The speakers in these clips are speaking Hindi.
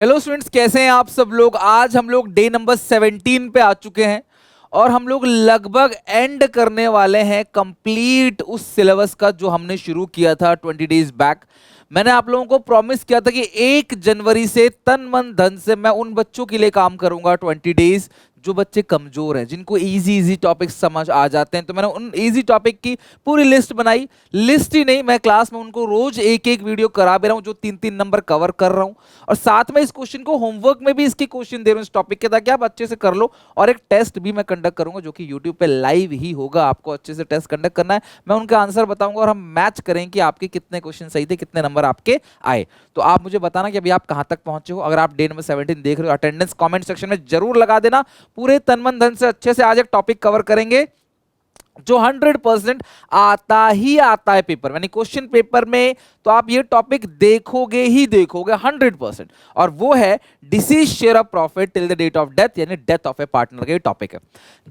हेलो स्टूडेंट्स, कैसे हैं आप सब लोग। आज हम लोग डे नंबर 17 पे आ चुके हैं और हम लोग लगभग एंड करने वाले हैं कंप्लीट उस सिलेबस का जो हमने शुरू किया था 20 डेज बैक। मैंने आप लोगों को प्रॉमिस किया था कि 1 जनवरी से तन मन धन से मैं उन बच्चों के लिए काम करूंगा 20 डेज जो बच्चे कमजोर हैं, जिनको इजी इजी टॉपिक समझ आ जाते हैं। तो मैंने उन इजी टॉपिक की पूरी लिस्ट बनाई। लिस्ट ही नहीं, मैं क्लास में उनको रोज एक एक वीडियो करा भी रहा हूं जो 3-3 नंबर कवर कर रहा हूं, और साथ में इस क्वेश्चन को होमवर्क में भी इसके क्वेश्चन दे रहा हूं इस टॉपिक के, ताकि आप अच्छे से कर लो। और एक टेस्ट भी मैं कंडक्ट करूंगा जो कि यूट्यूब पे लाइव ही होगा। आपको अच्छे से टेस्ट कंडक्ट करना है, मैं उनका आंसर बताऊंगा और हम मैच करेंगे कि आपके कितने क्वेश्चन सही थे, कितने नंबर आपके आए। तो आप मुझे बताना कि अभी आप कहां तक पहुंचे हो। अगर आप डे नंबर 17 देख रहे हो, अटेंडेंस कमेंट सेक्शन में जरूर लगा देना। पूरे तन मन धन से अच्छे से आज एक टॉपिक कवर करेंगे जो 100% आता ही आता है पेपर, यानी क्वेश्चन पेपर में। तो आप ये टॉपिक देखोगे ही देखोगे 100%, और वो है deceased share of profit till the date of death, यानी डेथ ऑफ ए पार्टनर का ये टॉपिक है।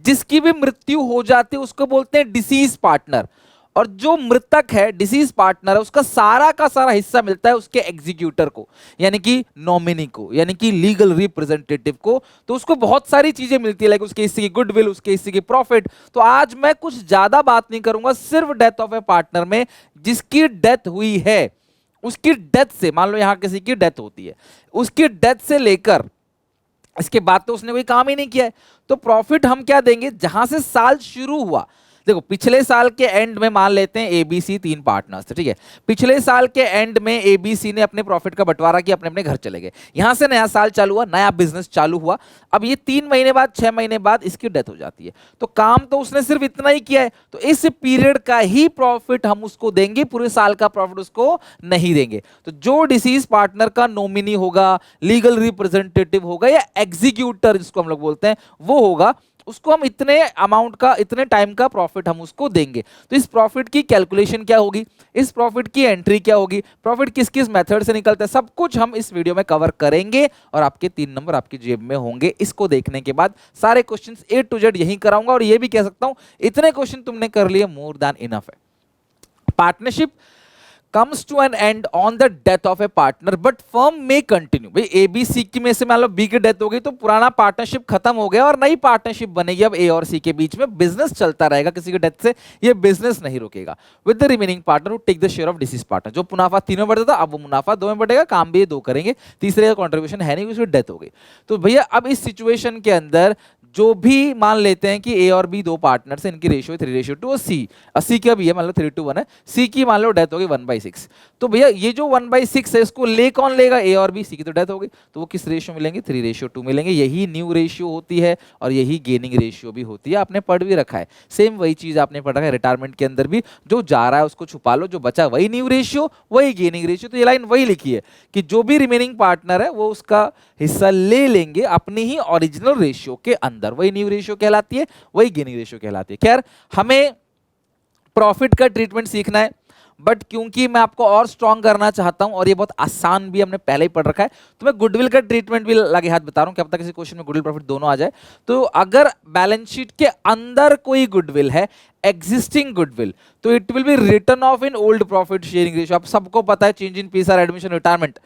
जिसकी भी मृत्यु हो जाती है उसको बोलते हैं डिसीज पार्टनर, और जो मृतक है डिसीज पार्टनर है उसका सारा का सारा हिस्सा मिलता है उसके एग्जीक्यूटर को, यानी कि नॉमिनी को, यानी कि लीगल रिप्रेजेंटेटिव को। तो उसको बहुत सारी चीजें मिलती है, लाइक उसके हिस्से की गुडविल, उसके हिस्से की प्रॉफिट। तो आज मैं कुछ ज्यादा बात नहीं करूंगा, सिर्फ डेथ ऑफ ए पार्टनर में जिसकी डेथ हुई है, उसकी डेथ से, मान लो यहां किसी की डेथ होती है, उसकी डेथ से लेकर इसके बाद तो उसने कोई काम ही नहीं किया है, तो प्रॉफिट हम क्या देंगे जहां से साल शुरू हुआ। देखो, पिछले साल के एंड में मान लेते हैं एबीसी 3 पार्टनर्स थे, ठीक है। पिछले साल के एंड में एबीसी ने अपने प्रॉफिट का बंटवारा किया, अपने अपने घर चले गए। यहां से नया साल चालू हुआ, नया बिजनेस चालू हुआ। अब ये 3 महीने बाद, 6 महीने बाद इसकी डेथ हो जाती है। तो काम तो उसने सिर्फ इतना ही किया है, तो इस पीरियड का ही प्रॉफिट हम उसको देंगे, पूरे साल का प्रॉफिट उसको नहीं देंगे। तो जो डिसीज पार्टनर का नॉमिनी होगा, लीगल रिप्रेजेंटेटिव होगा, या एग्जीक्यूटर जिसको हम लोग बोलते हैं वो होगा, उसको हम इतने अमाउंट का, इतने टाइम का प्रॉफिट हम उसको देंगे। तो इस प्रॉफिट की कैलकुलेशन क्या होगी, इस प्रॉफिट की एंट्री क्या होगी, प्रॉफिट किस किस मेथड से निकलता है, सब कुछ हम इस वीडियो में कवर करेंगे। और आपके 3 नंबर आपकी जेब में होंगे। इसको देखने के बाद सारे क्वेश्चंस A to Z यही कराऊंगा, और ये भी कह सकता हूं इतने क्वेश्चन तुमने कर लिए, मोर देन इनफ है। Partnership comes to an end on the death of a partner but firm may continue। भाई ए बी सी की में से मान लो बी की डेथ हो गई तो पुराना पार्टनरशिप खत्म हो गया और नई पार्टनरशिप बनेगी। अब ए और सी के बीच में बिजनेस चलता रहेगा, किसी की डेथ से ये बिजनेस नहीं रुकेगा। With the remaining partner take the share of deceased partner. जो मुनाफा 3 में बढ़ता था अब वो मुनाफा 2 में बढ़ेगा, काम भी ये 2 करेंगे, तीसरे का कॉन्ट्रीब्यूशन है नहीं, उसकी डेथ हो गई। तो भैया अब इस सिचुएशन के अंदर जो भी मान लेते हैं कि ए और बी 2 पार्टनर्स हैं, इनकी रेशियो 3:2, और सी का भी है, मान लो 3:1 है, सी की मान लो डेथ हो गई 1/6। तो भैया ये जो 1/6 है इसको ले कौन लेगा, ए और बी, सी की तो डेथ हो गई, तो वो किस रेशियो मिलेंगे, 3:2 मिलेंगे। यही न्यू रेशियो होती है और यही गेनिंग रेशियो भी होती है, आपने पढ़ भी रखा है। सेम वही चीज आपने पढ़ रखा है रिटायरमेंट के अंदर भी, जो जा रहा है उसको छुपा लो, जो बचा वही न्यू रेशियो, वही गेनिंग रेशियो। तो ये लाइन वही लिखी है कि जो भी रिमेनिंग पार्टनर है वो उसका हिस्सा ले लेंगे अपनी ही ओरिजिनल रेशियो के अंदर, वही न्यू रेशियो कहलाती है, वही गेनिंग रेशियो कहलाती है। खैर, हमें प्रॉफिट का ट्रीटमेंट सीखना है, बट क्योंकि मैं आपको और स्ट्रॉन्ग करना चाहता हूं और ये बहुत आसान भी हमने पहले ही पढ़ रखा है, तो मैं गुडविल का ट्रीटमेंट भी लगे हाथ बता रहा हूं कि अब तक किसी क्वेश्चन में गुडविल प्रॉफिट दोनों आ जाए। तो अगर बैलेंस शीट के अंदर कोई गुडविल है, एग्जिस्टिंग गुडविल, तो it will be return of in old profit sharing ratio. आप सबको पता है, change in PSR, admission, retirement,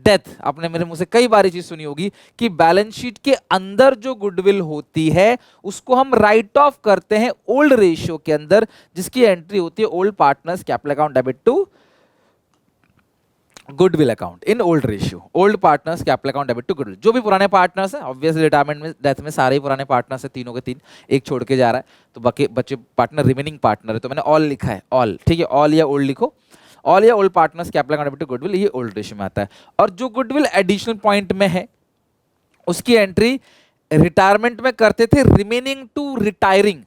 death, आपने मेरे मुंह से कई बार चीज सुनी होगी कि बैलेंस शीट के अंदर जो गुडविल होती है उसको हम राइट ऑफ करते हैं ओल्ड रेशियो के अंदर, जिसकी एंट्री होती है old partners capital account debit to goodwill account in old ratio. Old partners capital account debit to goodwill, जो भी पुराने पार्टनर्स हैं, ऑब्वियसली रिटायरमेंट में, डेथ में सारे ही पुराने पार्टनर्स हैं, तीनों के तीन, एक छोड़ के जा रहा है तो बाकी बच्चे पार्टनर रिमेनिंग पार्टनर है, तो मैंने ऑल लिखा है, ऑल, ठीक है, ऑल या ओल्ड लिखो, ऑल या old partners capital account debit to goodwill, ये ओल्ड रेशियो में आता है। और जो गुडविल एडिशनल पॉइंट में है उसकी एंट्री रिटायरमेंट में करते थे रिमेनिंग टू रिटायरिंग,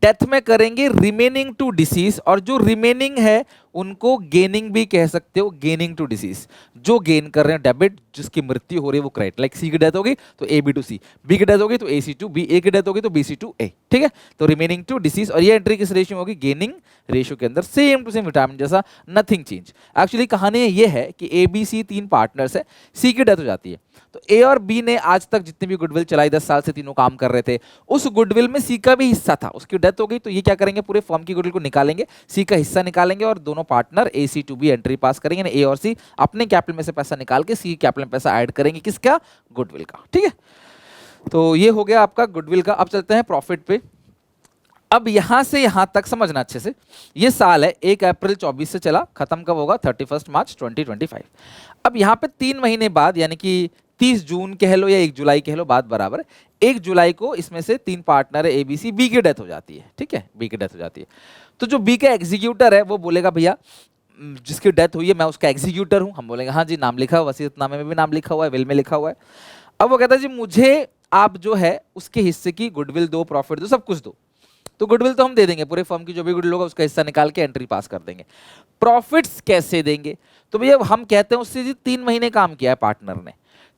डेथ में करेंगे रिमेनिंग टू डिसीज, और जो रिमेनिंग है उनको गेनिंग भी कह सकते हो, गेनिंग टू डिसीज, जो गेन कर रहे हैं डेबिट, जिसकी मृत्यु हो रही है वो क्रेडिट। लाइक सी की डेथ हो गई तो A B to C, B की डेथ हो गई तो ए सी टू बी, ए की डेथ हो गई तो बी सी टू ए, ठीक है। तो रिमेनिंग टू डिसीज, और ये एंट्री किस रेशियो होगी, गेनिंग रेशियो के अंदर, सेम टू सेम रिटायरमेंट जैसा, नथिंग चेंज। एक्चुअली कहानी ये है कि ए बी सी 3 पार्टनर्स है, सी की डेथ हो जाती है, तो ए और बी ने आज तक जितनी भी गुडविल चलाई, 10 साल से तीनों काम कर रहे थे, उस गुडविल में सी का भी हिस्सा था, उसकी डेथ हो गई तो ये क्या करेंगे, पूरे फॉर्म की गुडविल को निकालेंगे, सी का हिस्सा निकालेंगे और दोनों दोनों partner A C to B entry pass करेंगे, ए और सी अपने कैपिटल में से पैसा निकाल के सी कैपिटल में पैसा ऐड करेंगे, किसका? गुडविल का। ठीक है, तो ये हो गया आपका गुडविल का। अब चलते हैं प्रॉफिट पे। अब यहां से यहां तक समझना अच्छे से, ये साल है 1 अप्रैल 24 से चला, खत्म कब होगा? 31 मार्च 2025। अब यहाँ पे 3 महीने बाद यानी कि 30 जून कह लो या 1 जुलाई कह लो, बात बराबर है। 1 जुलाई को इसमें से 3 पार्टनर है ए बी सी, बी की डेथ हो जाती है। ठीक है, बी की डेथ हो जाती है, तो जो बी का एग्जीक्यूटर है वो बोलेगा भैया जिसकी डेथ हुई है मैं उसका एग्जीक्यूटर हूं। हम बोलेंगे हाँ जी, नाम लिखा हुआ, वसीयतनामे में भी नाम लिखा हुआ है, विल में लिखा हुआ है। अब वो कहता है जी मुझे आप जो है उसके हिस्से की गुडविल दो, प्रॉफिट दो, सब कुछ दो। तो गुडविल तो हम दे देंगे, पूरे फर्म की जो भी गुडविल होगा उसका हिस्सा निकाल के एंट्री पास कर देंगे। प्रॉफिट्स कैसे देंगे? तो भैया हम कहते हैं उससे जी 3 महीने काम किया है पार्टनर ने,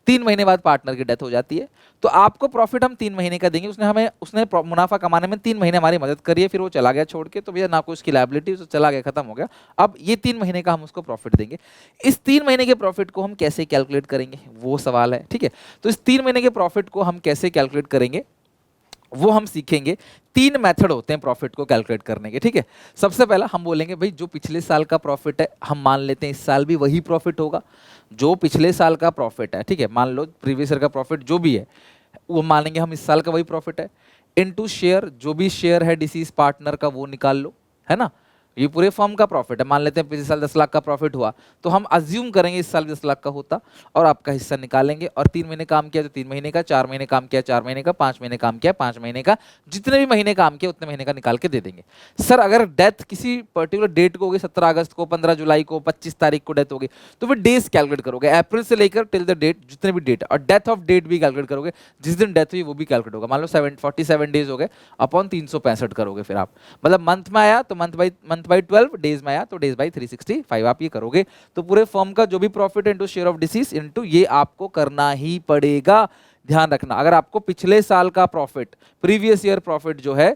3 महीने बाद पार्टनर की डेथ हो जाती है, तो आपको प्रॉफिट हम 3 महीने का देंगे। उसने मुनाफा कमाने में 3 महीने हमारी मदद करी है, फिर वो चला गया छोड़ के, तो भैया ना कोई उसकी लायबिलिटी, चला गया, खत्म हो गया। अब ये 3 महीने का हम उसको प्रॉफिट देंगे। इस 3 महीने के प्रॉफिट को हम कैसे कैलकुलेट करेंगे वो सवाल है। ठीक है, तो इस 3 महीने के प्रॉफिट को हम कैसे कैलकुलेट करेंगे वो हम सीखेंगे। 3 मेथड होते हैं प्रॉफिट को कैलकुलेट करने के। ठीक है, सबसे पहला हम बोलेंगे भाई जो पिछले साल का प्रॉफिट है हम मान लेते हैं इस साल भी वही प्रॉफिट होगा। जो पिछले साल का प्रॉफिट है, ठीक है, मान लो प्रीवियस ईयर का प्रॉफिट जो भी है वो मानेंगे हम इस साल का वही प्रॉफिट है, इनटू शेयर, जो भी शेयर है डिसीज पार्टनर का वो निकाल लो, है ना। ये पूरे फर्म का प्रॉफिट है, मान लेते हैं पिछले साल 10 लाख का प्रॉफिट हुआ, तो हम अज्यूम करेंगे इस साल 10 लाख का होता और आपका हिस्सा निकालेंगे। और 3 महीने काम किया तो 3 महीने का, 4 महीने काम किया 4 महीने का, 5 महीने काम किया 5 महीने का, जितने भी महीने काम किया उतने महीने का निकाल के दे देंगे। सर अगर डेथ किसी पर्टिकुलर डेट को होगी, 17 अगस्त को, 15 जुलाई को, 25 तारीख को डेथ होगी, तो फिर डेज कैलकुलेट करोगे, अप्रैल से लेकर टिल द डेट जितने भी डेट, और डेथ ऑफ डेट भी कैलकुलेट करोगे, जिस दिन डेथ हुई वो भी कैलकुलेट होगा। मान लो 47 डेज हो गए अपॉन 365 करोगे, फिर आप मतलब मंथ में आया तो मंथ बाई 12, डेज में आया तो डेज बाई 365 आप ये करोगे, तो पूरे फर्म का जो भी profit into share of disease into ये आपको करना ही पड़ेगा। ध्यान रखना, अगर आपको पिछले साल का प्रॉफिट, प्रीवियस ईयर प्रॉफिट जो है,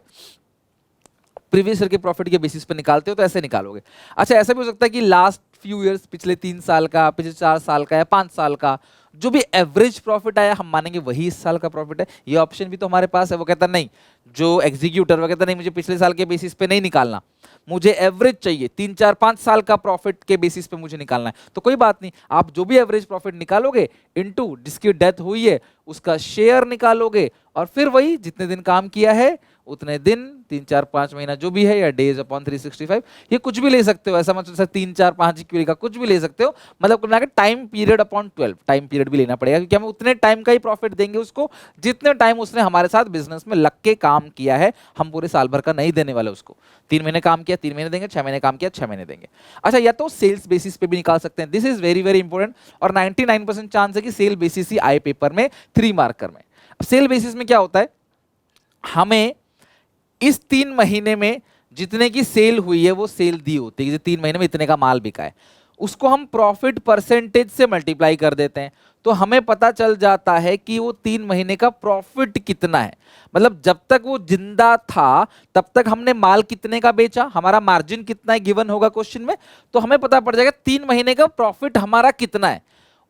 प्रीवियस ईयर के प्रॉफिट के बेसिस पे निकालते हो तो ऐसे निकालोगे। अच्छा ऐसा भी हो सकता है कि लास्ट फ्यू ईयर्स, पिछले 3 साल का, पिछले 4 साल का या 5 साल का जो भी एवरेज प्रॉफिट आया हम मानेंगे वही इस साल का प्रॉफिट है। ये ऑप्शन भी तो हमारे पास है। वो कहता नहीं, जो एग्जीक्यूटर वो कहता नहीं मुझे पिछले साल के बेसिस पे नहीं निकालना, मुझे एवरेज चाहिए, 3 4 5 साल का प्रॉफिट के बेसिस पे मुझे निकालना है। तो कोई बात नहीं, आप जो भी एवरेज प्रॉफिट निकालोगे इनटू जिसकी डेथ हुई है उसका शेयर निकालोगे, और फिर वही जितने दिन काम किया है उतने दिन, 3 4 5 महीना जो भी है, या डेज अपॉन 365, ये कुछ भी ले सकते हो। ऐसा मतलब सर 3 4 5 की का कुछ भी ले सकते हो, मतलब कुल मिलाकर time period upon 12 time period भी लेना पड़ेगा, क्योंकि हम उतने टाइम का ही प्रॉफिट देंगे उसको जितने टाइम उसने हमारे साथ बिजनेस में लग के काम किया है। हम पूरे साल भर का नहीं देने वाले उसको। 3 महीने काम किया 3 महीने देंगे, 6 महीने काम किया 6 महीने देंगे। अच्छा, या तो सेल्स बेसिस पे भी निकाल सकते हैं, this is very very important, और 99% चांस है कि सेल बेसिस ही आए पेपर में 3 मार्कर में। सेल बेसिस में क्या होता है, हमें इस 3 महीने में जितने की सेल हुई है वो सेल दी होती है, 3 महीने में इतने का माल बिका है, उसको हम प्रॉफिट परसेंटेज से मल्टीप्लाई कर देते हैं, तो हमें पता चल जाता है कि वो 3 महीने का प्रॉफिट कितना है। मतलब जब तक वो जिंदा था तब तक हमने माल कितने का बेचा, हमारा मार्जिन कितना है गिवन होगा क्वेश्चन में, तो हमें पता पड़ जाएगा 3 महीने का प्रॉफिट हमारा कितना है।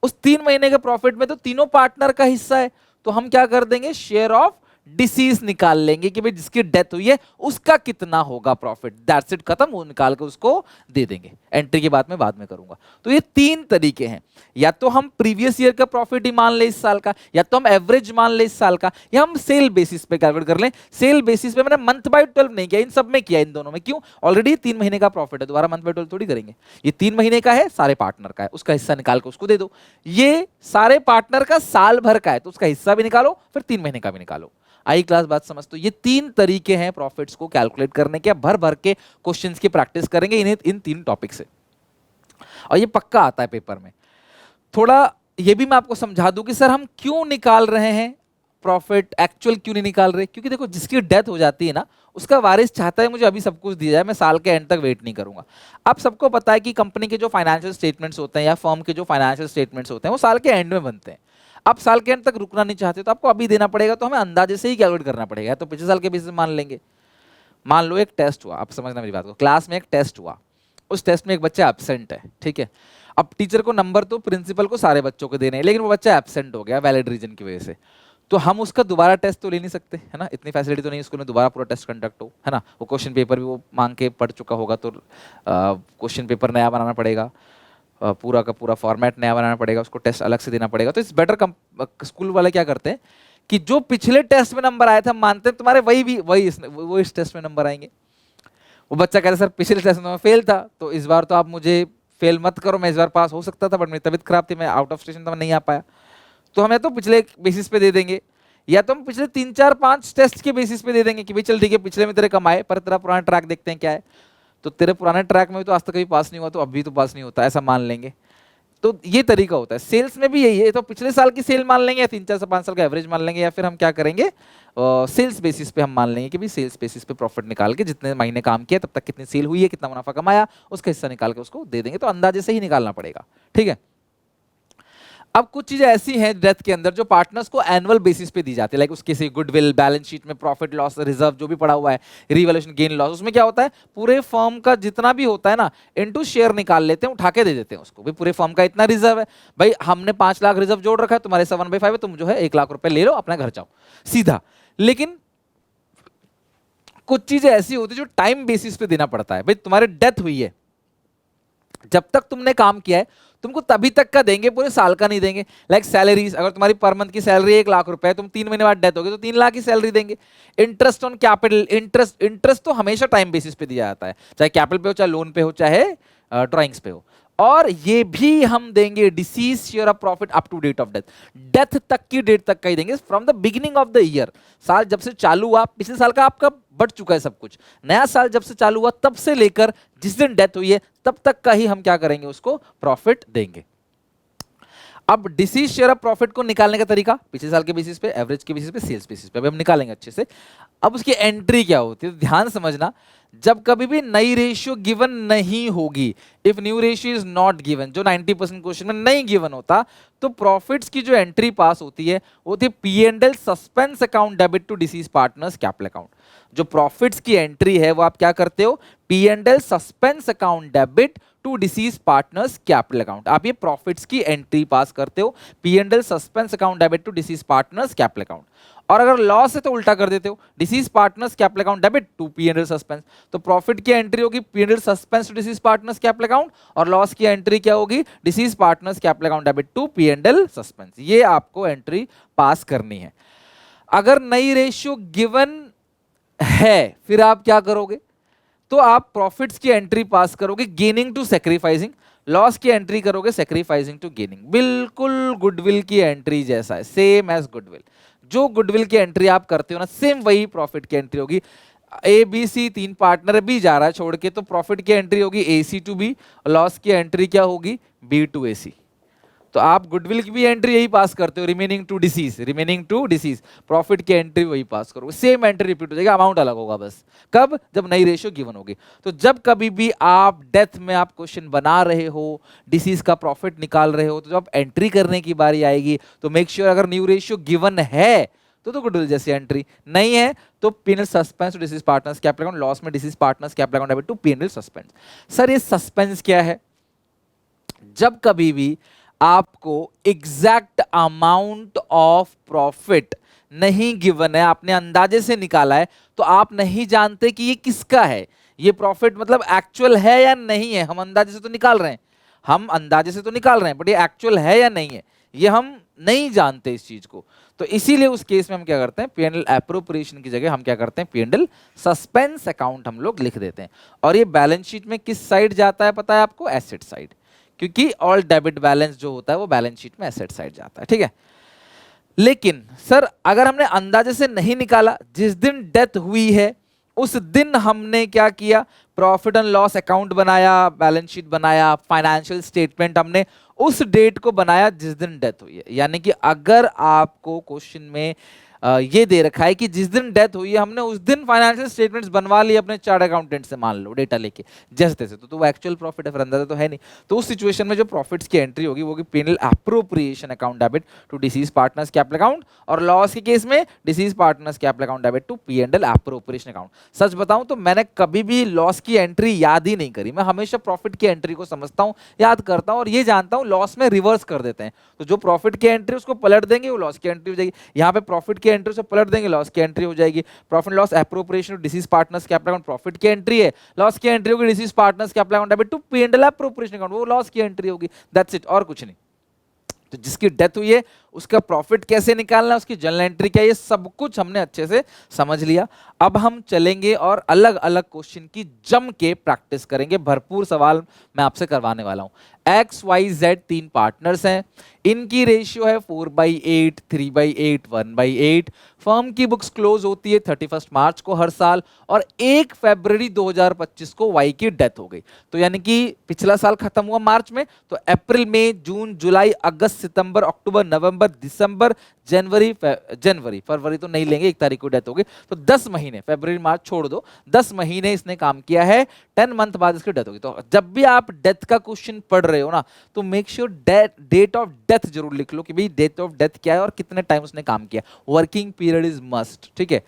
उस 3 महीने के प्रॉफिट में तो तीनों पार्टनर का हिस्सा है, तो हम क्या कर देंगे, शेयर ऑफ डिसीज निकाल लेंगे कि भाई जिसकी डेथ हुई है उसका कितना होगा प्रॉफिट, दैट्स इट, खत्म। वो निकाल के उसको दे देंगे। एंट्री की बात मैं बाद में करूंगा। तो ये 3 तरीके हैं, या तो हम प्रीवियस ईयर का प्रॉफिट ही मान ले इस साल का, या तो हम एवरेज मान ले इस साल का, या हम सेल बेसिस पे कैलकुलेट कर लें। सेल बेसिस पे मैंने मंथ बाय 12 नहीं किया, इन सब में किया, इन दोनों में। क्यों, ऑलरेडी 3 महीने का प्रॉफिट है, दोबारा मंथ बाय 12 थोड़ी करेंगे। ये 3 महीने का है, सारे पार्टनर का है, उसका हिस्सा निकाल के उसको दे दो। ये सारे पार्टनर का साल भर का है, तो उसका हिस्सा भी निकालो, फिर 3 महीने का भी निकालो। आई क्लास बात समझ। तो ये 3 तरीके हैं प्रॉफिट्स को कैलकुलेट करने के। भर भर के क्वेश्चंस की प्रैक्टिस करेंगे इन 3 टॉपिक से, और ये पक्का आता है पेपर में। थोड़ा ये भी मैं आपको समझा दूं कि सर हम क्यों निकाल रहे हैं प्रॉफिट, एक्चुअल क्यों नहीं निकाल रहे। क्योंकि देखो जिसकी डेथ हो जाती है ना, उसका वारिस चाहता है मुझे अभी सब कुछ दिया जाए, मैं साल के एंड तक वेट नहीं करूंगा। आप सबको पता है कि कंपनी के जो फाइनेंशियल स्टेटमेंट्स होते हैं या फर्म के जो फाइनेंशियल स्टेटमेंट्स होते हैं वो साल के एंड में बनते हैं। आप साल के एंड तक रुकना नहीं चाहते तो आपको अभी देना पड़ेगा, तो हमें अंदाजे से ही कैलकुलेट करना पड़ेगा। तो पिछले साल के बेसिस मान लेंगे। मान लो एक टेस्ट हुआ, आप समझना मेरी बात को, क्लास में एक टेस्ट हुआ, उस टेस्ट में एक बच्चा एब्सेंट है, ठीक है। अब टीचर को नंबर तो प्रिंसिपल को सारे बच्चों को देने हैं, लेकिन वो बच्चा एब्सेंट हो गया वैलिड रीजन की वजह से, तो हम उसका दोबारा टेस्ट तो ले नहीं सकते, है ना, इतनी फैसिलिटी तो नहीं स्कूल में दोबारा पूरा टेस्ट कंडक्ट हो, है ना, वो क्वेश्चन पेपर भी वो मांग के पढ़ चुका होगा, तो क्वेश्चन पेपर नया बनाना पड़ेगा, पूरा का पूरा फॉर्मेट नया बनाना पड़ेगा, उसको टेस्ट अलग से देना पड़ेगा। तो इस बेटर स्कूल वाले क्या करते हैं कि जो पिछले टेस्ट में नंबर आए थे हम मानते हैं तुम्हारे वो इस टेस्ट में नंबर आएंगे। वो बच्चा कहता है सर पिछले टेस्ट में मैं फेल था, तो इस बार तो आप मुझे फेल मत करो, मैं इस बार पास हो सकता था बट मेरी तबीयत खराब थी, मैं आउट ऑफ स्टेशन था, मैं नहीं आ पाया, तो हमें तो पिछले बेसिस पे दे देंगे, या तो हम पिछले 3 4 5 टेस्ट के बेसिस पे दे देंगे कि भाई चल ठीक है पिछले में तेरे कम आए पर तेरा पुराना ट्रैक देखते हैं क्या है, तो तेरे पुराने ट्रैक में भी तो आज तक कभी पास नहीं हुआ, तो अब भी तो पास नहीं होता, ऐसा मान लेंगे। तो ये तरीका होता है। सेल्स में भी यही है, तो पिछले साल की सेल मान लेंगे या 3 4 5 साल का एवरेज मान लेंगे, या फिर हम क्या करेंगे सेल्स बेसिस पे हम मान लेंगे कि भाई सेल्स बेसिस पे प्रॉफिट निकाल के जितने महीने काम किया तब तक कितनी सेल हुई है, कितना मुनाफा कमाया, उसका हिस्सा निकाल के उसको दे देंगे, तो अंदाजे से ही निकालना पड़ेगा, ठीक है। अब कुछ चीजें ऐसी हैं डेथ के अंदर जो पार्टनर्स को एनुअल बेसिस पे दी जाती है, लाइक उसके से गुडविल, बैलेंस शीट में प्रॉफिट लॉस रिजर्व जो भी पड़ा हुआ है, रिवैल्यूएशन गेन लॉस, उसमें क्या होता है पूरे फर्म का जितना भी होता है ना इनटू शेयर निकाल लेते हैं, उठा के दे देते हैं उसको, भाई पूरे फर्म का इतना रिजर्व है, भाई हमने 5 लाख रिजर्व जोड़ रखा है, तुम्हारे 7/5 है, तुम जो है 1 लाख रुपए ले लो अपना घर जाओ सीधा। लेकिन कुछ चीजें ऐसी होती है जो टाइम बेसिस पे देना पड़ता है, भाई तुम्हारी डेथ हुई है, जब तक तुमने काम किया है तुमको तभी तक का देंगे, पूरे साल का नहीं देंगे। लाइक सैलरीज, अगर तुम्हारी पर मंथ की सैलरी 1 लाख रुपए है, तुम 3 महीने बाद डेथ होगी तो 3 लाख की सैलरी देंगे। इंटरेस्ट ऑन कैपिटल, इंटरेस्ट तो हमेशा टाइम बेसिस पे दिया जाता है, चाहे कैपिटल पे हो, चाहे लोन पे हो, चाहे ड्राइंग्स पे हो। और ये भी हम देंगे deceased share of profit up to date of death, death तक की डेट तक का ही देंगे, from the beginning of the year, साल जब से चालू हुआ, पिछले साल का आपका बढ़ चुका है सब कुछ, नया साल जब से चालू हुआ तब से लेकर जिस दिन डेथ हुई है तब तक का ही हम क्या करेंगे उसको प्रॉफिट देंगे। अब डिसीज शेयर ऑफ प्रॉफिट को निकालने का तरीका पिछले साल के बेसिस पे, एवरेज के बेसिस पे, सेल्स बेसिस पे अभी हम निकालेंगे अच्छे से। अब उसकी एंट्री क्या होती है, ध्यान समझना, जब कभी भी नई रेशियो गिवन नहीं होगी, if new ratio is not given, जो 90% क्वेश्चन में नहीं गिवन होता, तो प्रॉफिट्स की जो एंट्री पास होती है वो होती है P&L suspense account debit to deceased partners capital account. जो प्रॉफिट्स की एंट्री है वो आप क्या करते हो, P&L suspense account debit to deceased partners capital account, आप ये प्रॉफिट्स की एंट्री पास करते हो, P&L suspense account debit to deceased partners capital account. और अगर लॉस है तो उल्टा कर देते हो, deceased partners capital account debit to P&L suspense, तो प्रॉफिट की एंट्री होगी P&L suspense to deceased partners capital account, और लॉस की एंट्री क्या होगी, deceased partners capital account debit to P&L suspense. ये आपको एंट्री पास करनी है। अगर नई रेशियो गिवन है फिर आप क्या करोगे, तो आप प्रॉफिट्स की एंट्री पास करोगे गेनिंग टू सैक्रिफाइसिंग, लॉस की एंट्री करोगे सैक्रिफाइसिंग टू गेनिंग, बिल्कुल गुडविल की एंट्री जैसा है, सेम एज गुडविल। जो गुडविल की एंट्री आप करते हो ना सेम वही प्रॉफिट की एंट्री होगी। A B C 3 partner B जा रहा है छोड़ के, तो प्रॉफिट की एंट्री होगी AC टू बी, लॉस की एंट्री क्या होगी B टू AC। तो आप गुडविल की भी एंट्री यही पास करते हो, रिमेनिंग टू डिसीज, प्रॉफिट की एंट्री वही पास करोगे, सेम एंट्री रिपीट हो जाएगी, अमाउंट अलग होगा बस। कब, जब नई रेशियो गिवन होगी। तो जब कभी भी आप डेथ में आप क्वेश्चन बना रहे हो, डिसीज का प्रॉफिट निकाल रहे हो, तो जब एंट्री करने की बारी आएगी तो मेक श्योर अगर न्यू रेशियो गिवन है तो गुडविल जैसी एंट्री, नहीं है तो P&L suspense to deceased partners capital account, loss में deceased partners capital account debit to P&L suspense. Sir ये सस्पेंस क्या है, जब कभी भी आपको एग्जैक्ट अमाउंट ऑफ प्रॉफिट नहीं गिवन है, आपने अंदाजे से निकाला है, तो आप नहीं जानते कि ये किसका है, ये प्रॉफिट मतलब एक्चुअल है या नहीं है। हम अंदाजे से तो निकाल रहे हैं, बट ये एक्चुअल है या नहीं है ये हम नहीं जानते इस चीज को। तो इसीलिए उस केस में हम क्या करते हैं, P&L एप्रोप्रिएशन की जगह हम क्या करते हैं, P&L सस्पेंस अकाउंट हम लोग लिख देते हैं। और ये बैलेंस शीट में किस साइड जाता है पता है आपको, एसेट साइड, क्योंकि ऑल डेबिट बैलेंस जो होता है वो बैलेंस शीट में एसेट साइड जाता है, ठीक है। लेकिन सर अगर हमने अंदाजे से नहीं निकाला, जिस दिन डेथ हुई है उस दिन हमने क्या किया, प्रॉफिट एंड लॉस अकाउंट बनाया, बैलेंस शीट बनाया, फाइनेंशियल स्टेटमेंट हमने उस डेट को बनाया जिस दिन डेथ हुई है। यानी कि अगर आपको क्वेश्चन में ये दे रखा है कि जिस दिन डेथ हुई है हमने उस दिन फाइनेंशियल स्टेटमेंट्स बनवा लिए अपने चार्ट अकाउंटेंट से, मान लो डेटा लेके जैसे तैसे, तो वो एक्चुअल प्रॉफिट है, फिर अंदाजा तो है नहीं। तो उस सिचुएशन में जो प्रॉफिट्स की एंट्री होगी वो P&L appropriation account debit to deceased partners capital account, और लॉस के केस में deceased partners capital account debit to P&L appropriation account. सच बताऊं तो मैंने कभी भी लॉस की एंट्री याद ही नहीं करी, मैं हमेशा प्रॉफिट की एंट्री को समझता हूं, याद करता हूं और ये जानता हूं लॉस में रिवर्स कर देते हैं। तो जो प्रॉफिट की एंट्री उसको पलट देंगे वो लॉस की एंट्री हो जाएगी, यहाँ पे प्रॉफिट की एंट्री से पलट देंगे लॉस की एंट्री हो जाएगी। Profit loss appropriation to deceased partners capital account profit की एंट्री है, लॉस की एंट्री होगी deceased partners capital account debit to P&L appropriation account, वो लॉस की एंट्री होगी, दैट्स इट, और कुछ नहीं। तो जिसकी डेथ हुई है उसका प्रॉफिट कैसे निकालना है, उसकी जर्नल एंट्री क्या है, ये सब कुछ हमने अच्छे से समझ लिया। अब हम चलेंगे और अलग अलग क्वेश्चन की जम के प्रैक्टिस करेंगे, भरपूर सवाल मैं आपसे करवाने वाला हूं। XYZ तीन पार्टनर्स हैं, इनकी रेशियो है 4/8, 3/8, 1/8। फर्म की बुक्स क्लोज होती है 31 मार्च को हर साल, और 1 फरवरी 2025 को वाई की डेथ हो गई। तो यानी कि पिछला साल खत्म हुआ मार्च में, तो अप्रैल, मई, जून, जुलाई, अगस्त, सितंबर, अक्टूबर, नवंबर, दिसंबर, जनवरी, फरवरी तो नहीं लेंगे, 1 तारीख को डेथ हो गई, तो 10 महीने, फरवरी मार्च छोड़ दो, 10 महीने इसने काम किया है, 10 मंथ बाद इसकी डेथ होगी। तो जब भी आप डेथ का क्वेश्चन पढ़ रहे हो ना, तो make sure date of death जरूर लिख लो कि भाई डेट ऑफ डेथ क्या है और कितने टाइम उसने काम किया, वर्किंग पीरियड इज मस्ट, ठीक है।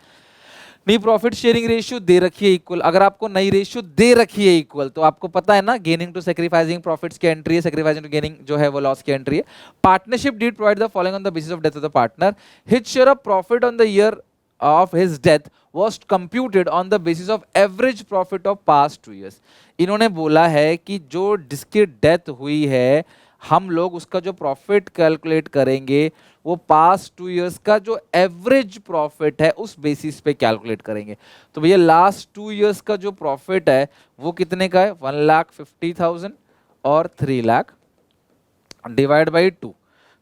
नहीं, प्रॉफिट शेयरिंग रेशियो दे रखी है इक्वल, अगर आपको नई रेशियो दे रखी है इक्वल तो आपको पता है ना, गेनिंग टू सैक्रिफाइसिंग प्रॉफिट्स की एंट्री है, सैक्रिफाइसिंग टू गेनिंग जो है वो लॉस की एंट्री है। Partnership deed provide the following on the basis of death of the partner, his share of profit on the year of his death was computed on the basis of average profit of past 2 years। इन्होंने बोला है कि जो जिसकी डेथ हुई है हम लोग उसका जो प्रॉफिट कैलकुलेट करेंगे वो पास्ट 2 इयर्स का जो एवरेज प्रॉफिट है उस बेसिस पे कैलकुलेट करेंगे। तो भैया लास्ट 2 इयर्स का जो प्रॉफिट है वो कितने का है, 1,50,000 और 3 लाख डिवाइड बाई 2,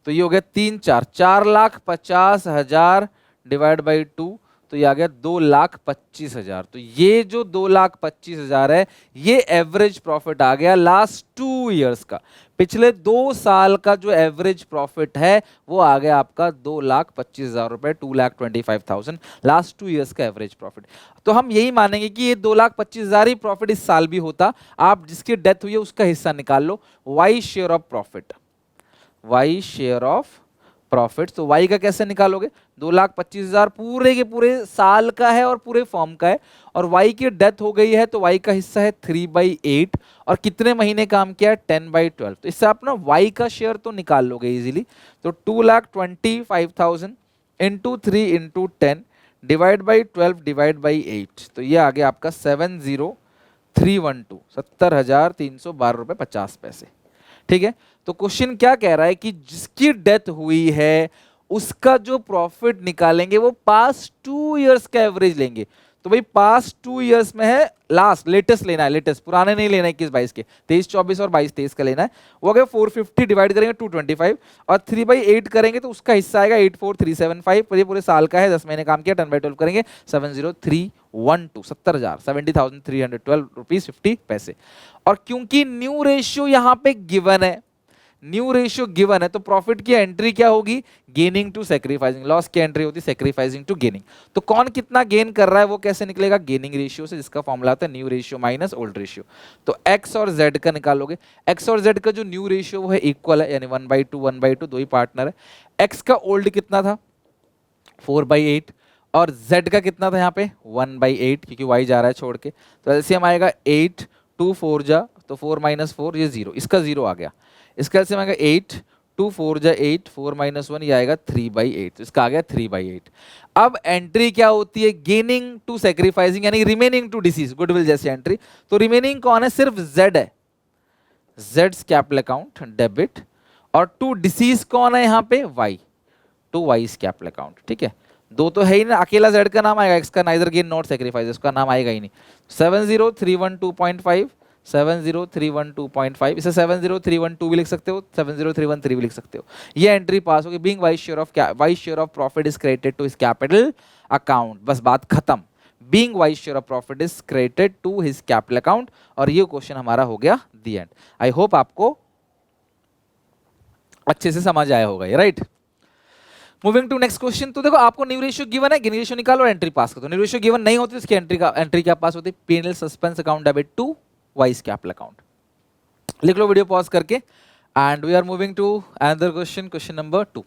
तो ये हो गया 4,50,000 डिवाइड बाई 2, तो ये आ गया 2,25,000। तो ये जो 2,25,000 है ये एवरेज प्रॉफिट आ गया लास्ट 2 इयर्स का। पिछले 2 साल का जो एवरेज प्रॉफिट है वो आ गया आपका 2,25,000 रुपए, 2,25,000 लास्ट 2 इयर्स का एवरेज प्रॉफिट। तो हम यही मानेंगे कि ये 2,25,000 ही प्रॉफिट इस साल भी होता। आप जिसकी डेथ हुई है उसका हिस्सा निकाल लो, Y share of profit, Y share of profit. तो वाई का कैसे निकालोगे, 2,25,000 पूरे के पूरे साल का है और पूरे फॉर्म का है, और वाई की डेथ हो गई है तो वाई का हिस्सा है 3/8, और कितने महीने काम किया है, 10/12। तो इससे आप ना वाई का शेयर तो निकाल लोगे इजीली। तो 2,25,000 into 3 into 10 divide by 12 divide by 8, तो ये आ गया आपका 70,312, 70,312 रुपए 50 पैसे, ठीक है। तो क्वेश्चन क्या कह रहा है कि जिसकी डेथ हुई है उसका जो प्रॉफिट निकालेंगे वो पास्ट 2 इयर्स का एवरेज लेंगे। तो भाई पास्ट 2 इयर्स में है, लास्ट लेटेस्ट लेना है, लेटेस्ट पुराने नहीं लेना है, 21-22 के, 23-24 और 22-23 का लेना है। वो अगर 450 डिवाइड करेंगे 225 और 3/8 करेंगे तो उसका हिस्सा आएगा 84,375, ये पूरे साल का है, 10 महीने काम किया, 10/12 करेंगे 70,312, 70,312 रुपीज 50 पैसे। और क्योंकि न्यू रेशियो यहाँ पे गिवन है, न्यू रेशियो गिवन है, तो प्रॉफिट की एंट्री क्या होगी, गेनिंग टू सैक्रिफाइसिंग, लॉस की एंट्री होती है सैक्रिफाइसिंग टू गेनिंग। तो कौन कितना गेन कर रहा है वो कैसे निकलेगा, गेनिंग रेशियो से, जिसका फॉर्मूला आता है new ratio minus old ratio. तो एक्स और जेड का निकालोगे, एक्स और जेड का जो न्यू रेशियो वो है इक्वल है, यानी 1/2 1/2, दो ही पार्टनर है। एक्स का ओल्ड कितना था 4/8, और जेड का कितना था यहाँ पे 1/8, क्योंकि वाई जा रहा है छोड़ के, तो एलसीएम आएगा 8, 2 4 जा तो 4 - 4 ये 0, इसका 0 आ गया, इसका एलसीएम आएगा 8, 2 4 जा 8, 4 - 1 ये आएगा 3/8, तो इसका आ गया 3/8। अब एंट्री क्या होती है, गेनिंग टू सैक्रिफाइसिंग यानी रिमेनिंग टू डिसीज, गुडविल जैसी एंट्री। तो रिमेनिंग कौन है, सिर्फ जेड है, जेड्स कैपिटल अकाउंट डेबिट, और टू डिसीज कौन है यहाँ पे, Y, to Y's capital account, ठीक है। दो तो है ही ना, अकेला जेड का नाम आएगा, एक्स का नाइदर गेन नॉट सैक्रिफाइस, उसका नाम आएगा ही नहीं। 70,312.5, 70,312.5, इसे 70,312 भी लिख सकते हो, 70,313 भी लिख सकते हो। ये एंट्री पास होगी, being Y share of profit is credited to his capital account, बस बात खत्म। Being Y share of profit is credited to his capital account, और ये क्वेश्चन हमारा हो गया दी एंड। आई होप आपको अच्छे से समझ आया होगा ये, right. Moving to next question. तो देखो आपको न्यू रेशियो गिवन है, गिनी रेशियो निकालो, एंट्री पास करो। न्यू रेशियो गिवन नहीं होती, इसकी एंट्री क्या पास होती है? P&L suspense account debit to Y's capital account. लिख लो वीडियो पॉज करके। And we are moving to another question, question number 2।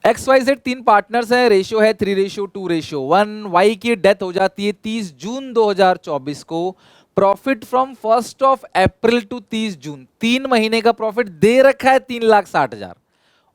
XYZ तीन पार्टनर्स हैं, रेशियो है 3:2:1। वाई की डेथ हो जाती है 30 जून 2024 को। प्रॉफिट फ्रॉम 1 अप्रैल टू 30 जून, 3 महीने का प्रॉफिट दे रखा है 3,60,000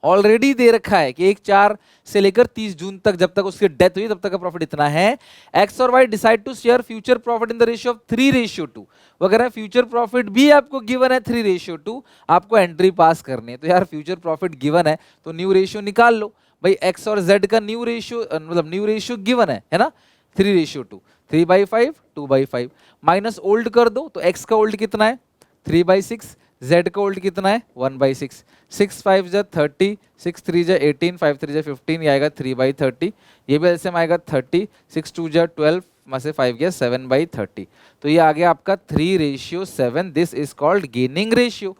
ऑलरेडी दे रखा है कि 1/4 से लेकर 30 जून तक, जब तक उसकी डेथ हुई तब तक का प्रॉफिट इतना है। एक्स और Y decide to share future profit in the ratio of 3:2 वगैरह। फ्यूचर प्रॉफिट भी आपको गिवन है 3:2, आपको एंट्री पास करनी है। तो यार फ्यूचर प्रॉफिट गिवन है तो न्यू रेशियो निकाल लो भाई। एक्स और जेड का न्यू रेशियो मतलब न्यू रेशियो गिवन है ना 3:2, 3/5 2/5 माइनस ओल्ड कर दो। तो एक्स का ओल्ड कितना है 3/6, जेड का ओल्ड कितना है 1/6। 6 5 जा 30, 6 3 जा 18, 5 3 जा 15, ये आएगा 3/30। ये भी एलसीएम आएगा 30, 6 2 जा 12 में से 5 गया 7/30। तो ये आ गया आपका 3:7। This is called gaining ratio.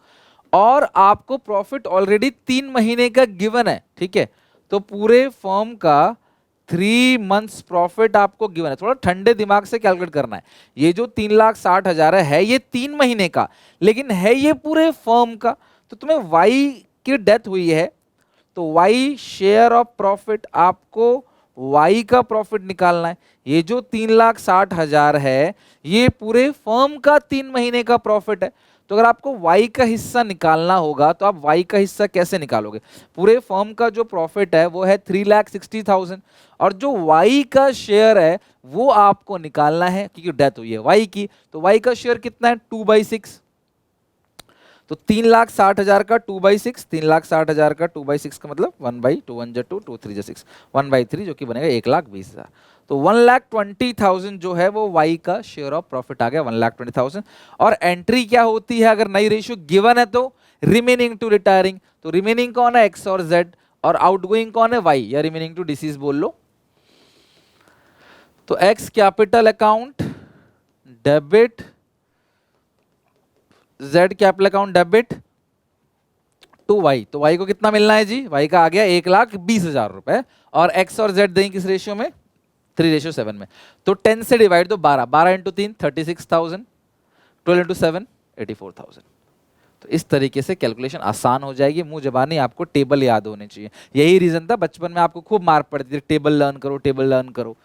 और आपको प्रॉफिट ऑलरेडी 3 महीने का गिवन है, ठीक है। तो पूरे फर्म का 3 मंथ्स प्रॉफिट आपको गिवन है। थोड़ा ठंडे दिमाग से कैलकुलेट करना है। ये जो 3,60,000 है ये 3 महीने का, लेकिन है ये पूरे फर्म का। तो तुम्हें वाई की डेथ हुई है तो वाई शेयर ऑफ प्रॉफिट, आपको वाई का प्रॉफिट निकालना है। ये जो 3,60,000 है ये पूरे फर्म का 3 महीने का प्रॉफिट है। तो अगर आपको y का हिस्सा निकालना होगा तो आप y का हिस्सा कैसे निकालोगे? पूरे फर्म का जो प्रॉफिट है वो है 3,60,000 और जो y का शेयर है वो आपको निकालना है क्योंकि डेथ हुई है y की। तो y का शेयर कितना है 2/6। तो 3,60,000 का 2/6, 3,60,000 का 2/6 का मतलब 1/2, 1 जा 2, 2 3 जा 6, 1/3 जो कि बनेगा 1,20,000। तो 1,20,000 जो है वो y का शेयर ऑफ प्रॉफिट आ गया 1,20,000। और एंट्री क्या होती है अगर नई रेशियो गिवन है तो रिमेनिंग टू रिटायरिंग। तो रिमेनिंग कौन है x और z और आउटगोइंग कौन है y, या रिमेनिंग टू डिसीज बोल लो। तो x capital account debit, z capital account debit to y। तो y को कितना मिलना है जी? y का आ गया 1,20,000 रुपए। और x और z देंगे किस रेशियो में? 3:7 में। तो 10 से डिवाइड दो 12, 12 इंटू 3 36,000, 12 इंटू 7 84,000। तो इस तरीके से कैलकुलेशन आसान हो जाएगी। मुंह जबानी आपको टेबल याद होने चाहिए। यही रीजन था बचपन में आपको खूब मार पड़ती थी, टेबल लर्न करो, टेबल लर्न करो।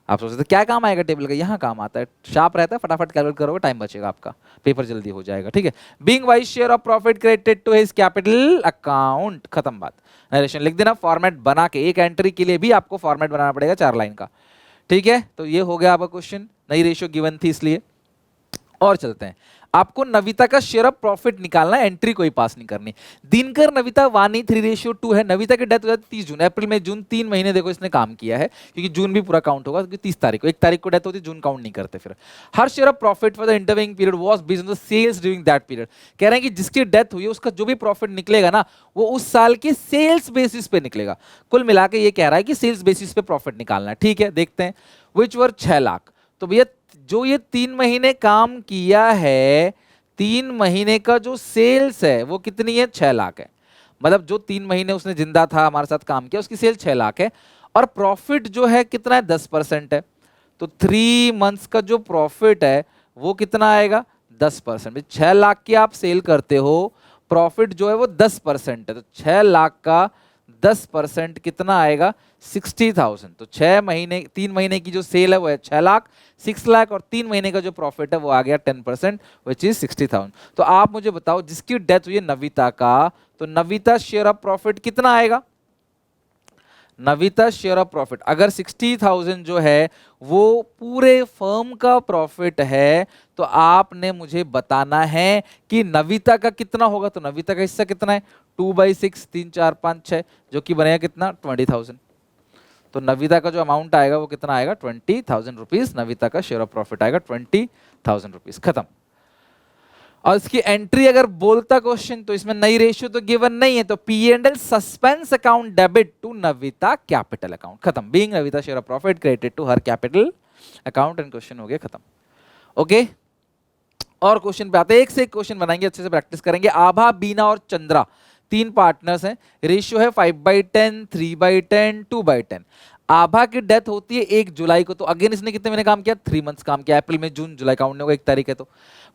आप सोचते थे क्या काम आएगा टेबल का? यहाँ काम आता है, शार्प रहता है, फटाफट कैलकुलेट करोगे, टाइम बचेगा आपका, पेपर जल्दी हो जाएगा। ठीक है। Being Y's share of profit credited to his capital account, खत्म बात। नरेशन लिख देना फॉर्मेट बना के। एक एंट्री के लिए भी आपको फॉर्मेट बनाना पड़ेगा 4 लाइन का। ठीक है। तो ये हो गया आपका क्वेश्चन, नई रेशियो गिवन थी इसलिए। और चलते हैं, आपको नविता का शेयर ऑफ प्रॉफिट निकालना है, एंट्री कोई पास नहीं करनी। दिनकर नविता वानी 3:2 है। नविता की डेथ हो जाती 30 जून, अप्रैल में जून 3 महीने देखो इसने काम किया है क्योंकि जून भी पूरा काउंट होगा क्योंकि 30 तारीख को, 1 तारीख को डेथ होती है, जून काउंट नहीं करते फिर। Her share of profit for the intervening period was based on the sales during that period. कह रहे हैं कि जिसकी डेथ हुई है उसका जो भी प्रॉफिट निकलेगा ना वो उस साल के सेल्स बेसिस पे निकलेगा। कुल मिला के ये कह रहा है कि सेल्स बेसिस पे प्रॉफिट निकालना है। ठीक है, देखते हैं। विच वर 6 लाख। तो भैया जो ये 3 महीने काम किया है, 3 महीने का जो सेल्स है वो कितनी है? 6 लाख है। मतलब जो 3 महीने उसने जिंदा था हमारे साथ काम किया उसकी सेल 6 लाख है। और प्रॉफिट जो है कितना है? 10% है। तो 3 मंथ्स का जो प्रॉफिट है वो कितना आएगा? 10%। 6 लाख की आप सेल करते हो, प्रॉफिट जो है वो 10% है। तो 6 लाख का 10% कितना आएगा? 60,000। तो 3 महीने की जो सेल है वो है 6 लाख, 6 लाख, और 3 महीने का जो प्रॉफिट है वो आ गया 10% विच इज 60,000। तो आप मुझे बताओ जिसकी डेथ हुई है नविता का, तो नविता शेयर ऑफ प्रॉफिट कितना आएगा? नविता शेयर ऑफ प्रॉफिट अगर 60,000 जो है वो पूरे फर्म का प्रॉफिट है तो आपने मुझे बताना है कि नविता का कितना होगा। तो नविता का हिस्सा कितना है? 2/6, 3 4 5 6, जो कि बनेगा कितना? 20,000। तो नविता का जो अमाउंट आएगा वो कितना आएगा? 20,000 रुपीज। नविता का शेयर ऑफ प्रॉफिट आएगा 20,000 रुपीज। खत्म। और इसकी एंट्री अगर बोलता क्वेश्चन तो इसमें नई रेशियो तो गिवन नहीं है, तो P&L suspense account debit to Navita capital account. खत्म। Being Navita share of profit credited to her capital account, and question हो गया खत्म। ओके, और क्वेश्चन पे आते हैं। एक से एक क्वेश्चन बनाएंगे, अच्छे से प्रैक्टिस करेंगे। आभा, बीना और चंद्रा तीन पार्टनर्स हैं, रेशियो है 5/10, 3/10, 2/10। आभा की डेथ होती है 1 जुलाई को, तो अगेन इसने कितने महीने काम किया, 3 मंथ्स काम किया, अप्रैल में जून जुलाई, काउंट नहीं होगा 1 तारीख है तो।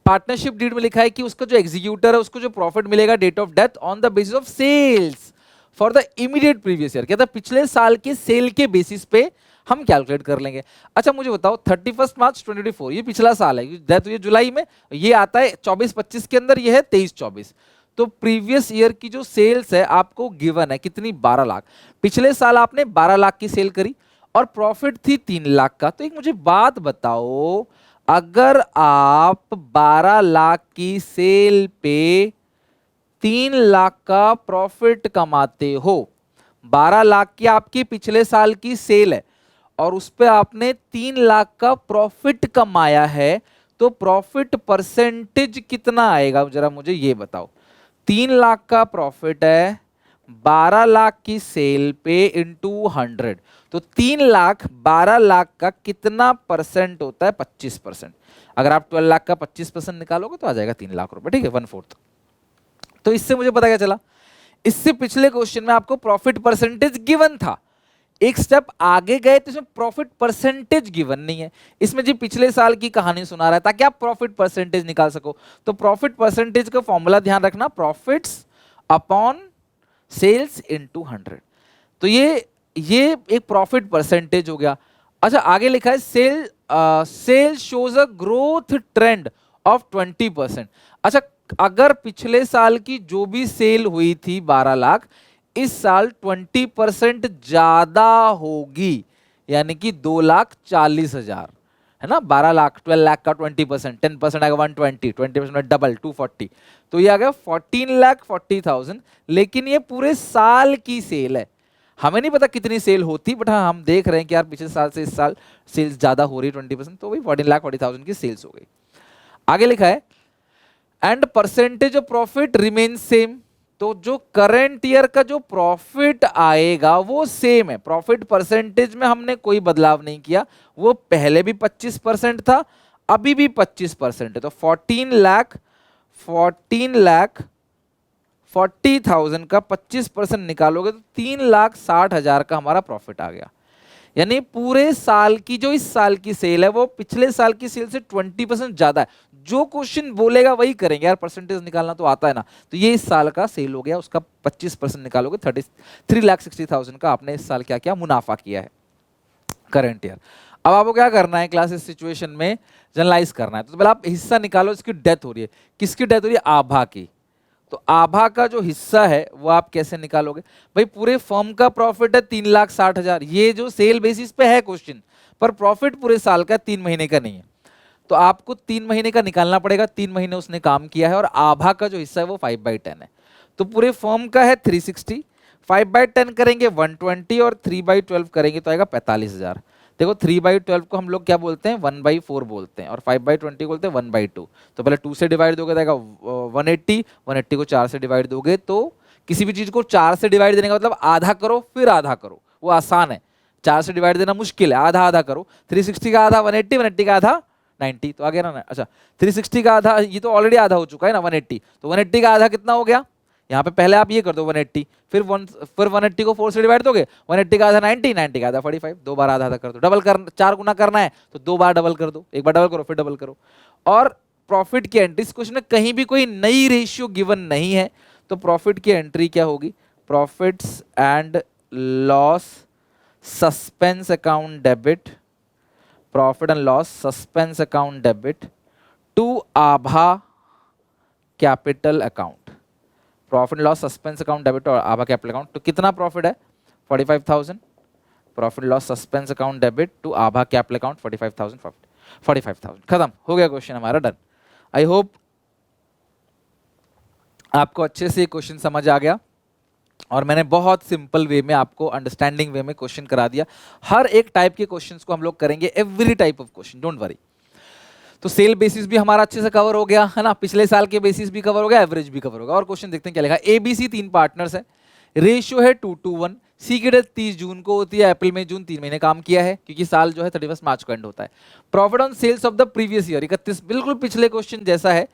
पार्टनरशिप डीड में लिखा है कि उसका जो एग्जीक्यूटर है उसको जो प्रॉफिट मिलेगा date of death on the basis of sales for the immediate previous year, कहता है पिछले साल के सेल के बेसिस पे हम कैलकुलेट कर लेंगे। अच्छा मुझे बताओ 31 मार्च 2024 ये पिछला साल है, डेथ हुई है जुलाई में, ये आता है 24-25 के अंदर, ये है 23-24, तो प्रीवियस ईयर की जो सेल्स है आपको गिवन है कितनी, 12 लाख। पिछले साल आपने 12 लाख की सेल करी और प्रॉफिट थी 3 लाख का। तो एक मुझे बात बताओ, अगर आप 12 लाख की सेल पे 3 लाख का प्रॉफिट कमाते हो, 12 लाख की आपकी पिछले साल की सेल है और उस पे आपने 3 लाख का प्रॉफिट कमाया है, तो प्रॉफिट परसेंटेज कितना आएगा जरा मुझे ये बताओ। 3 लाख का प्रॉफिट है, 12 लाख की सेल पे इंटू 100, तो 3 लाख 12 लाख का कितना परसेंट होता है, 25%। अगर आप 12 लाख का 25% निकालोगे तो आ जाएगा 3 लाख रुपए, ठीक है, 1/4। तो इससे मुझे पता क्या चला, इससे पिछले क्वेश्चन में आपको प्रॉफिट परसेंटेज गिवन था, एक स्टेप आगे गए तो इसमें प्रॉफिट परसेंटेज गिवन नहीं है, इसमें जी पिछले साल की कहानी सुना रहा है ताकि आप प्रॉफिट परसेंटेज निकाल सको। तो प्रॉफिट परसेंटेज का फॉर्मूला ध्यान रखना, प्रॉफिट्स अपॉन सेल्स इनटू 100, तो ये एक प्रॉफिट परसेंटेज हो गया। अच्छा आगे लिखा है sale shows a growth trend of 20%। अच्छा अगर पिछले साल की जो भी सेल हुई थी 12 लाख, इस साल 20% ज्यादा होगी, यानी कि 2,40,000 है ना, 12 लाख 12 लाख का 20%, 10% आएगा 120, 20% डबल 240, तो ये आ गया 14,40,000। लेकिन ये पूरे साल की सेल है, हमें नहीं पता कितनी सेल होती, बट हाँ हम देख रहे हैं कि यार पिछले साल से इस साल सेल्स ज्यादा हो रही है 20%, तो वही 14,40,000 की सेल्स हो गई। आगे लिखा है and percentage of profit remain same, तो जो करंट ईयर का जो प्रॉफिट आएगा वो सेम है, प्रॉफिट परसेंटेज में हमने कोई बदलाव नहीं किया, वो पहले भी 25% था, अभी भी 25% है, तो 14,40,000 का 25% निकालोगे तो 3,60,000 का हमारा प्रॉफिट आ गया। यानी पूरे साल की जो इस साल की सेल है वो पिछले साल की सेल से 20% ज्यादा है। जो क्वेश्चन बोलेगा वही करेंगे यार, परसेंटेज निकालना तो आता है ना, तो ये इस साल का सेल हो गया, उसका 25% निकालोगे 3,60,000 का आपने इस साल क्या किया, मुनाफा किया है करंट ईयर। अब आपको क्या करना है, क्लास इस सिचुएशन में जनरलाइज करना है, तो पहले आप हिस्सा निकालो, इसकी डेथ हो रही है, किसकी डेथ हो रही है, आभा की, तो आभा का जो हिस्सा है वो आप कैसे निकालोगे, भाई पूरे फर्म का प्रॉफिट है 3,60,000, ये जो सेल बेसिस पे है क्वेश्चन, पर प्रॉफिट पूरे साल का 3 महीने का नहीं है, तो आपको 3 महीने का निकालना पड़ेगा, 3 महीने उसने काम किया है, और आभा का जो हिस्सा है वो 5/10 है, तो पूरे फर्म का है 360, 5/10 करेंगे 120 और 3/12 करेंगे तो आएगा 45,000। देखो 3/12 को हम लोग क्या बोलते हैं, 1/4 बोलते हैं, और 5/20 को बोलते हैं 1/2। तो पहले 2 से डिवाइड दोगे तो आएगा 180, 180 को 4 से डिवाइड दोगे, तो किसी भी चीज को 4 से डिवाइड देने का मतलब आधा करो फिर आधा करो, वो आसान है, 4 से डिवाइड देना मुश्किल है, आधा आधा करो, 360 का आधा 180, 180 का आधा 90, तो आ गया ना। अच्छा 360 का आधा, ये तो ऑलरेडी आधा हो चुका है ना 180, तो 180 का आधा कितना हो गया, यहाँ पे पहले आप ये कर दो 180, फिर 180 को 4 से डिवाइड दोगे, 180 का आधा 90, 90 का आधा 45, 2 बार आधा आधा कर दो, डबल कर 4 गुना करना है तो 2 बार डबल कर दो, एक बार डबल करो फिर डबल करो। और प्रॉफिट की एंट्री, इस क्वेश्चन में कहीं भी कोई नई रेशियो गिवन नहीं है, तो प्रॉफिट की एंट्री क्या होगी, profits and loss suspense account debit, profit and loss suspense account debit to Abha capital account, profit loss suspense account debit और आभा कैपिटल अकाउंट, तो कितना प्रॉफिट है 45,000, profit loss suspense account debit to Abha capital account 45,000, खत्म हो गया क्वेश्चन हमारा, डन। आई होप आपको अच्छे से क्वेश्चन समझ आ गया, और मैंने बहुत सिंपल वे में आपको अंडरस्टैंडिंग वे में क्वेश्चन करा दिया। हर एक टाइप के क्वेश्चंस को हम लोग करेंगे, every type of question, don't worry. तो सेल बेसिस भी हमारा अच्छे से कवर हो गया है ना, पिछले साल के बेसिस भी कवर हो गया, एवरेज भी कवर हो गया। और क्वेश्चन देखते हैं क्या लिखा है, एबीसी 3 पार्टनर्स है, रेशियो है 2:1, सी की डेथ 30 जून को होती है, अप्रैल में जून 3 महीने काम किया है, क्योंकि साल जो है 31 मार्च को एंड होता है। Profit on sales of the previous year 31, बिल्कुल पिछले क्वेश्चन जैसा है।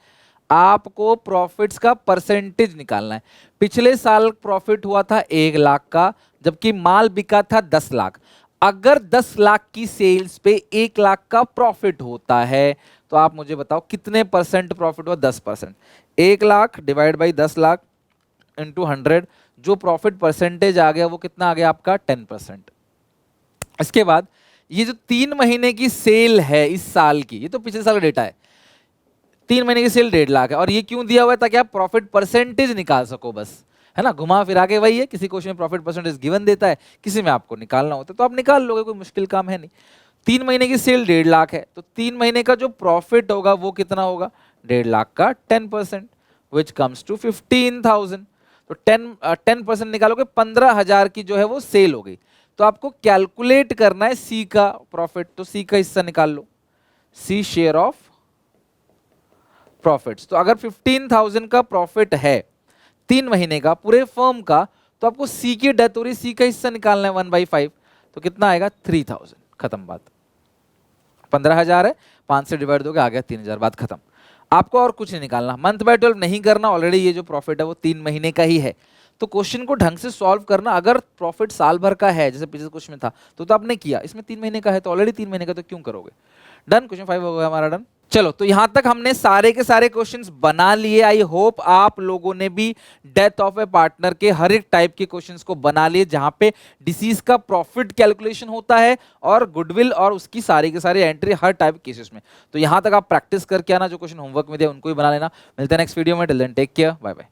आपको प्रॉफिट्स का परसेंटेज निकालना है। पिछले साल प्रॉफिट हुआ था 1 लाख का, जबकि माल बिका था 10 लाख। अगर 10 लाख की सेल्स पे 1 लाख का प्रॉफिट होता है तो आप मुझे बताओ कितने परसेंट प्रॉफिट हुआ? 10%। 1 lakh divide by 10 lakh into 100, जो प्रॉफिट परसेंटेज आ गया वो कितना आ गया आपका? 10%। इसके बाद ये जो 3 महीने की सेल है इस साल की, ये तो पिछले साल का डेटा है, 3 महीने की सेल 1.5 लाख है। और ये क्यों दिया हुआ है? ताकि आप प्रॉफिट परसेंटेज निकाल सको बस, है ना। घुमा फिरा के वही है, किसी क्वेश्चन में प्रॉफिट परसेंटेज गिवन देता है, किसी में आपको निकालना होता है, तो आप निकाल लोगे, कोई मुश्किल काम है नहीं। 3 महीने की सेल 1.5 लाख है, तो 3 महीने का जो प्रॉफिट होगा वो कितना होगा? 1.5 लाख का 10%, विच कम्स टू 15,000। तो 10% निकालोगे, 15,000 की जो है वो सेल हो गई। तो आपको कैलकुलेट करना है सी का प्रॉफिट, तो सी का हिस्सा निकाल लो, सी शेयर ऑफ प्रॉफिट्स। तो अगर 15,000 का प्रॉफिट है 3 महीने का पूरे फर्म का, तो आपको सी की डेथ हो रही, सी का हिस्सा निकालना है 1/5। तो कितना आएगा? 3,000। खत्म बात। 15,000 है, 5 से डिवाइड दोगे आ गया 3,000, बात खत्म। आपको और कुछ नहीं निकालना, मंथ बाय 12 नहीं करना, ऑलरेडी ये जो प्रॉफिट है वो 3 महीने का ही है। तो क्वेश्चन को ढंग से सॉल्व करना। अगर प्रॉफिट साल भर का है जैसे पिछले क्वेश्चन में था तो आपने किया, इसमें 3 महीने का है तो ऑलरेडी 3 महीने का, तो क्यों करोगे? डन, क्वेश्चन 5 हो गया हमारा डन। चलो, तो यहां तक हमने सारे के सारे क्वेश्चंस बना लिए। आई होप आप लोगों ने भी डेथ ऑफ ए पार्टनर के हर एक टाइप के क्वेश्चंस को बना लिए, जहां पे डिसीज का प्रॉफिट कैलकुलेशन होता है और गुडविल और उसकी सारी के सारी एंट्री हर टाइप के केसेस में। तो यहां तक आप प्रैक्टिस करके आना, जो क्वेश्चन होमवर्क में दिया उनको ही बना लेना। मिलते हैं नेक्स्ट वीडियो में, till then take care, bye bye.